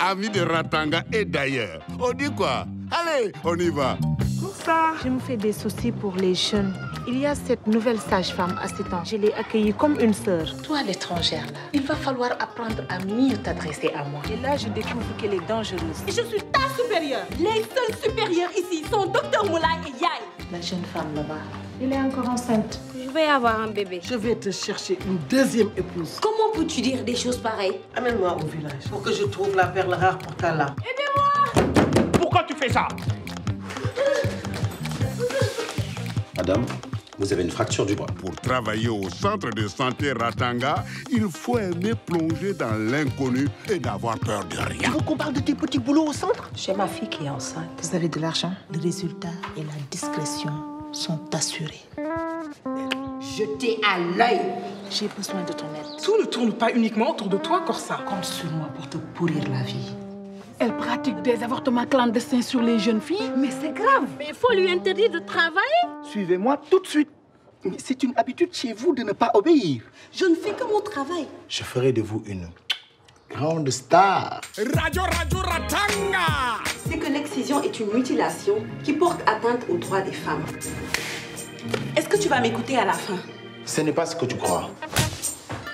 ami de Ratanga et d'ailleurs. On dit quoi? Allez, on y va. Ça, je me fais des soucis pour les jeunes. Il y a cette nouvelle sage-femme à 7 ans. Je l'ai accueillie comme une sœur. Toi, l'étrangère, là, il va falloir apprendre à mieux t'adresser à moi. Et là, je découvre qu'elle est dangereuse. Je suis ta supérieure. Les seuls supérieurs ici sont Dr Moulay et Yaye. La jeune femme là-bas, Elle est encore enceinte. Je vais avoir un bébé. Je vais te chercher une deuxième épouse. Comment peux-tu dire des choses pareilles? Amène-moi au village pour que je trouve la perle rare pour Kala. Pourquoi tu fais ça? Madame, vous avez une fracture du bras. Pour travailler au centre de santé Ratanga, il faut aimer plonger dans l'inconnu et n'avoir peur de rien. Tu veux qu'on parle de tes petits boulots au centre? j'ai ma fille qui est enceinte. Vous avez de l'argent? Le résultat et la discrétion sont assurés. Jetez à l'œil. J'ai besoin de ton aide. Tout ne tourne pas uniquement autour de toi, Corsa. Compte sur moi pour te pourrir la vie. Elle pratique des avortements clandestins sur les jeunes filles, mais c'est grave. Mais il faut lui interdire de travailler. Suivez-moi tout de suite. Mais c'est une habitude chez vous de ne pas obéir. Je ne fais que mon travail. Je ferai de vous une grande star. Radio Ratanga! C'est que l'excision est une mutilation qui porte atteinte aux droits des femmes. Est-ce que tu vas m'écouter à la fin? Ce n'est pas ce que tu crois.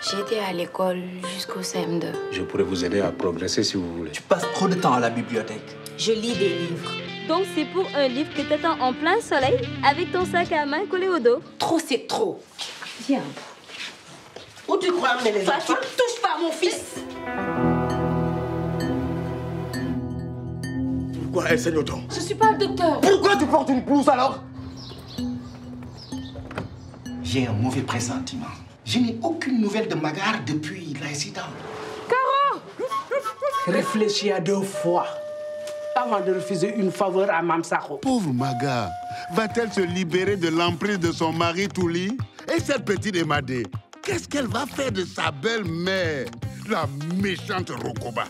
J'étais à l'école jusqu'au CM2. Je pourrais vous aider à progresser si vous voulez. Tu passes trop de temps à la bibliothèque. Je lis des livres. Donc c'est pour un livre que t'attends en plein soleil avec ton sac à main collé au dos. Trop, c'est trop. Viens. Où tu crois emmener les enfants? Tu touches pas à mon fils. Pourquoi elle saigne autant? Je suis pas le docteur. Pourquoi tu portes une blouse alors? J'ai un mauvais pressentiment. Je n'ai aucune nouvelle de Magar depuis l'incident. Réfléchis à 2 fois avant de refuser une faveur à Mam Sakho. Pauvre Maga, va-t-elle se libérer de l'emprise de son mari Touli? Et cette petite Emadé, qu'est-ce qu'elle va faire de sa belle-mère, la méchante Rokoba?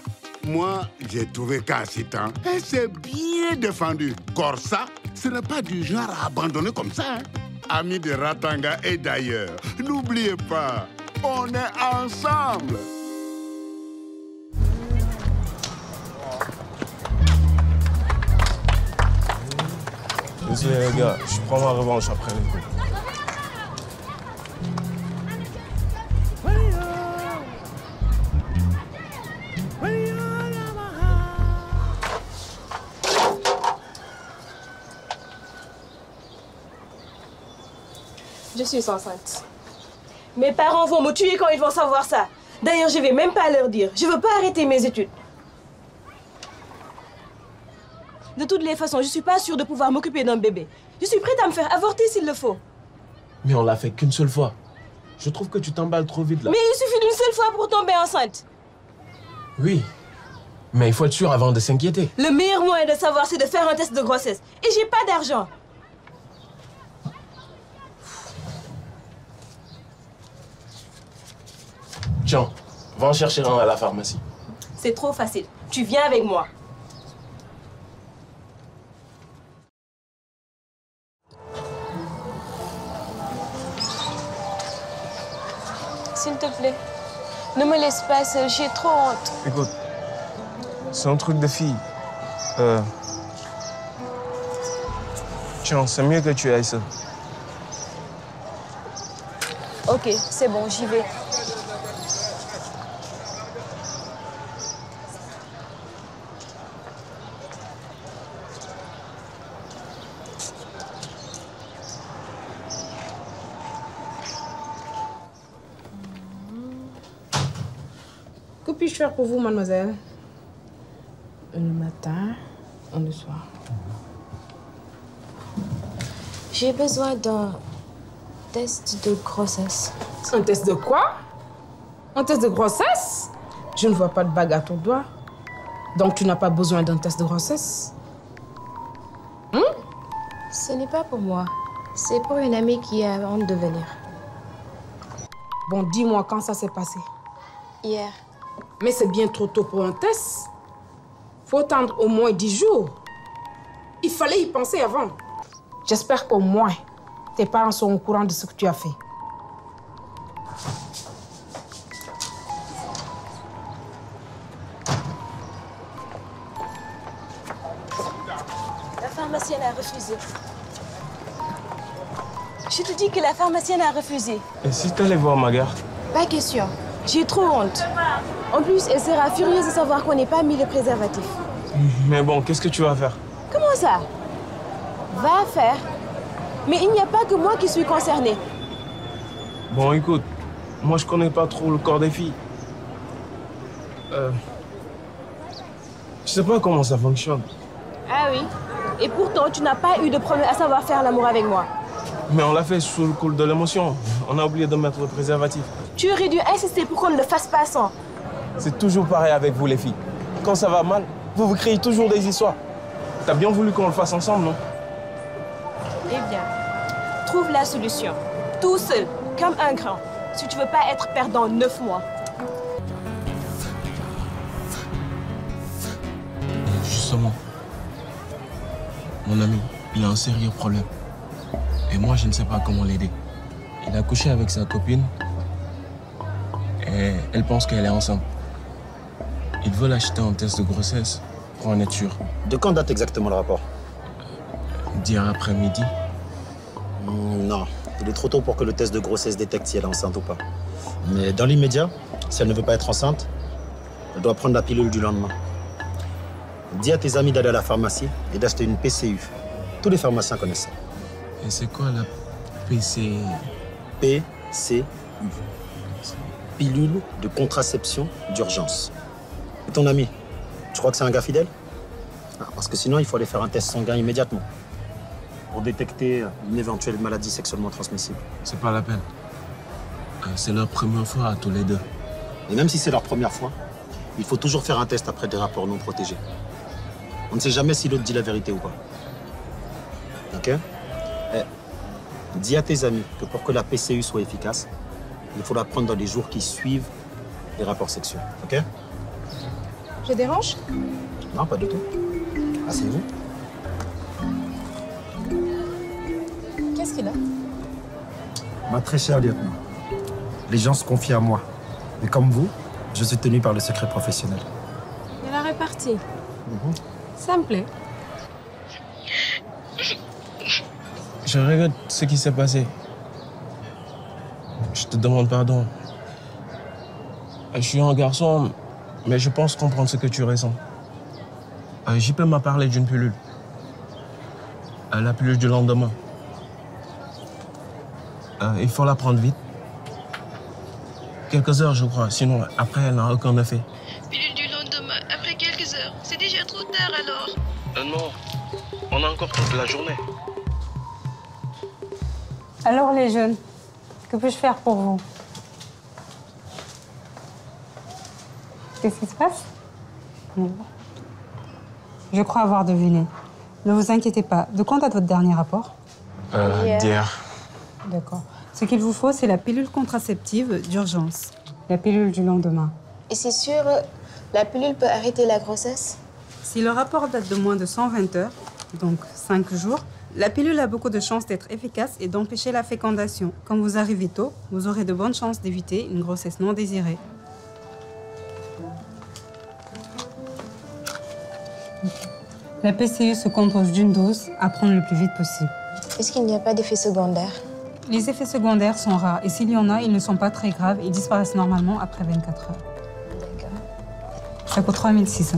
Moi, j'ai trouvé qu'à 7 ans, elle s'est bien défendue. Corsa, ce n'est pas du genre à abandonner comme ça. Hein? Amis de Ratanga et d'ailleurs, n'oubliez pas, on est ensemble. Désolé les gars, je prends ma revanche après les coups. Je suis enceinte. Mes parents vont me tuer quand ils vont savoir ça. D'ailleurs, je vais même pas leur dire. Je veux pas arrêter mes études. De toutes les façons, je suis pas sûre de pouvoir m'occuper d'un bébé. Je suis prête à me faire avorter s'il le faut. Mais on l'a fait qu'une seule fois. Je trouve que tu t'emballes trop vite là. Mais il suffit d'une seule fois pour tomber enceinte. Oui, mais il faut être sûr avant de s'inquiéter. Le meilleur moyen de savoir, c'est de faire un test de grossesse. Et j'ai pas d'argent. Tiens, va en chercher un à la pharmacie. C'est trop facile. Tu viens avec moi. S'il te plaît, ne me laisse pas seule, j'ai trop honte. Écoute, c'est un truc de fille. Tiens, c'est mieux que tu ailles seule. Ok, c'est bon, j'y vais. Que puis-je faire pour vous, mademoiselle? Le matin ou le soir. J'ai besoin d'un test de grossesse. Un test de quoi? Un test de grossesse? Je ne vois pas de bague à ton doigt. Donc tu n'as pas besoin d'un test de grossesse? Ce n'est pas pour moi. C'est pour une amie qui a honte de venir. Bon, dis-moi quand ça s'est passé. Hier. Mais c'est bien trop tôt pour un test. Faut attendre au moins 10 jours. Il fallait y penser avant. J'espère qu'au moins, tes parents sont au courant de ce que tu as fait. pharmacienne a refusé. Je te dis que la pharmacienne a refusé. Et si tu allais voir Magar? Pas question. J'ai trop honte. En plus, elle sera furieuse de savoir qu'on n'ait pas mis le préservatif. Mais bon, qu'est-ce que tu vas faire? Comment ça? Va faire. Mais il n'y a pas que moi qui suis concernée. Bon, écoute, moi je connais pas trop le corps des filles. Je sais pas comment ça fonctionne. Ah oui? Et pourtant, tu n'as pas eu de problème à savoir faire l'amour avec moi. Mais on l'a fait sous le coup de l'émotion. On a oublié de mettre le préservatif. Tu aurais dû insister pour qu'on ne le fasse pas sans. C'est toujours pareil avec vous les filles. Quand ça va mal, vous vous créez toujours des histoires. T'as bien voulu qu'on le fasse ensemble, non? Eh bien, trouve la solution. Tout seul, comme un grand. Si tu veux pas être perdant 9 mois. Justement, mon ami, il a un sérieux problème. Et moi, je ne sais pas comment l'aider. Il a couché avec sa copine et elle pense qu'elle est enceinte. Il veut l'acheter un test de grossesse pour en être sûr. De quand date exactement le rapport? D'hier après-midi. Non, il est trop tôt pour que le test de grossesse détecte si elle est enceinte ou pas. Mais dans l'immédiat, si elle ne veut pas être enceinte, elle doit prendre la pilule du lendemain. Dis à tes amis d'aller à la pharmacie et d'acheter une PCU. Tous les pharmaciens connaissent ça. Et c'est quoi la PCU? PCU. Pilule de contraception d'urgence. Et ton ami, tu crois que c'est un gars fidèle? Parce que sinon, il faut aller faire un test sanguin immédiatement pour détecter une éventuelle maladie sexuellement transmissible. C'est pas la peine. C'est leur première fois à tous les deux. Et même si c'est leur première fois, il faut toujours faire un test après des rapports non protégés. On ne sait jamais si l'autre dit la vérité ou pas. Ok? Dis à tes amis que pour que la PCU soit efficace, il faut la prendre dans les jours qui suivent les rapports sexuels. Ok? Je dérange? Non, pas du tout. Asseyez-vous. Qu'est-ce qu'il a? Ma très chère lieutenant, les gens se confient à moi. Mais comme vous, je suis tenu par le secret professionnel. Il a réparti. Ça me plaît. Je regrette ce qui s'est passé. Je te demande pardon. Je suis un garçon, mais je pense comprendre ce que tu ressens. JP m'a parlé d'une pilule. La pilule du lendemain. Il faut la prendre vite. Quelques heures, je crois. Sinon, après, elle n'a aucun effet. Pilule du lendemain, après quelques heures. C'est déjà trop tard alors. Non, on a encore toute la journée. Alors les jeunes, que puis-je faire pour vous? Qu'est-ce qui se passe? Je crois avoir deviné. Ne vous inquiétez pas. De quand date votre dernier rapport? D'hier. D'accord. Ce qu'il vous faut, c'est la pilule contraceptive d'urgence. La pilule du lendemain. Et c'est sûr, la pilule peut arrêter la grossesse? Si le rapport date de moins de 120 heures, donc 5 jours, la pilule a beaucoup de chances d'être efficace et d'empêcher la fécondation. Quand vous arrivez tôt, vous aurez de bonnes chances d'éviter une grossesse non désirée. La PCU se compose d'une dose à prendre le plus vite possible. Est-ce qu'il n'y a pas d'effets secondaires? Les effets secondaires sont rares et s'il y en a, ils ne sont pas très graves et disparaissent normalement après 24 heures. D'accord. Ça coûte 3 600.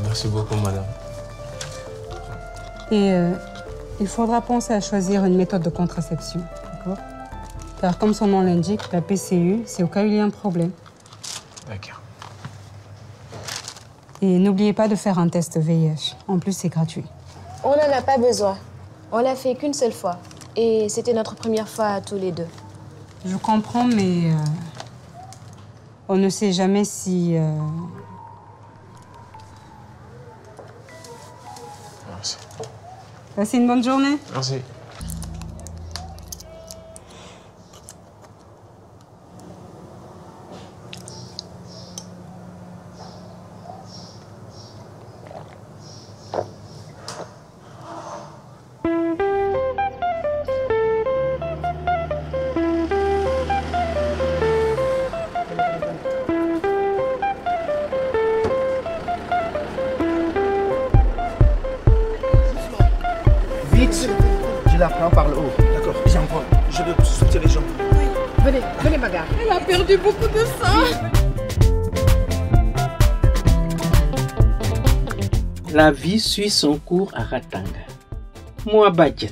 Merci beaucoup, madame. Et il faudra penser à choisir une méthode de contraception, d'accord? Car comme son nom l'indique, la PCU, c'est au cas où il y a un problème. D'accord. Et n'oubliez pas de faire un test VIH. En plus, c'est gratuit. On n'en a pas besoin. On l'a fait qu'une seule fois. Et c'était notre première fois à tous les deux. Je comprends, mais on ne sait jamais si... Merci. Passez une bonne journée. Merci. là, hein, par le haut. D'accord, viens, prends. Je vais sortir les jambes. Venez, Maga. Elle a perdu beaucoup de sang. La vie suit son cours à Ratanga. Moi, Badian,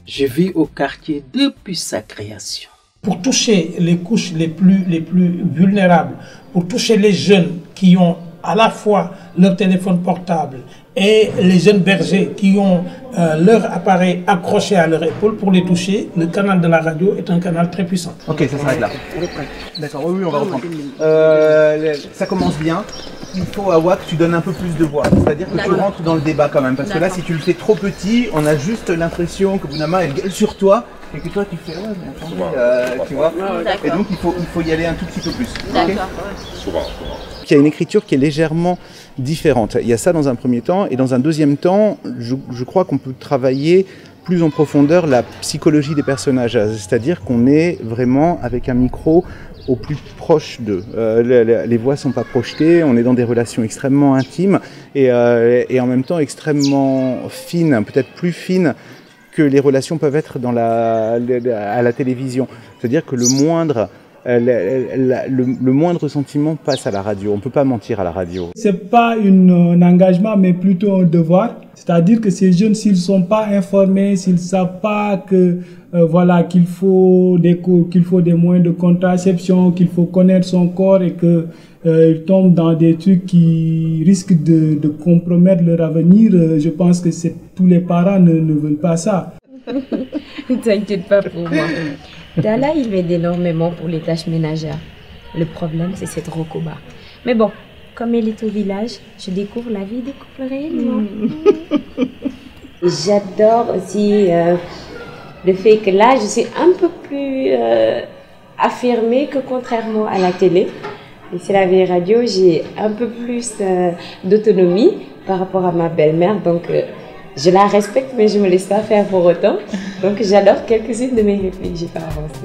je vis au quartier depuis sa création. Pour toucher les couches les plus vulnérables, pour toucher les jeunes qui ont à la fois leur téléphone portable et les jeunes bergers qui ont leur appareil accroché à leur épaule, pour les toucher, le canal de la radio est un canal très puissant. Ok, ça s'arrête là. D'accord, oui, on va reprendre. Ça commence bien. Il faut, Awa, que tu donnes un peu plus de voix. C'est-à-dire que tu rentres dans le débat quand même. Parce que là, si tu le fais trop petit, on a juste l'impression que Bounama, elle gueule sur toi. Et que toi, tu fais, ouais, mais attendez, tu vois. Et donc, il faut y aller un tout petit peu plus. D'accord. Il y a une écriture qui est légèrement différente. Il y a ça dans un premier temps. Et dans un deuxième temps, je crois qu'on peut travailler plus en profondeur la psychologie des personnages. C'est-à-dire qu'on est vraiment avec un micro au plus proche d'eux. Les voix ne sont pas projetées, on est dans des relations extrêmement intimes et en même temps extrêmement fines, peut-être plus fines que les relations peuvent être à la télévision. C'est-à-dire que le moindre sentiment passe à la radio. On ne peut pas mentir à la radio. C'est pas un engagement, mais plutôt un devoir. C'est-à-dire que ces jeunes, s'ils ne sont pas informés, s'ils ne savent pas que qu'il faut des moyens de contraception, qu'il faut connaître son corps et qu'ils tombent dans des trucs qui risquent de compromettre leur avenir, je pense que tous les parents ne veulent pas ça. Ne t'inquiète pas pour moi. Dala, il m'aide énormément pour les tâches ménagères. Le problème, c'est cette Rokoba. Mais bon, comme elle est au village, je découvre la vie des couples réellement. J'adore aussi le fait que là, je suis un peu plus affirmée que contrairement à la télé. Et c'est la vieille radio, j'ai un peu plus d'autonomie par rapport à ma belle-mère. Donc, je la respecte, mais je ne me laisse pas faire pour autant. Donc, j'adore quelques-unes de mes répliques. J'ai pas avancé.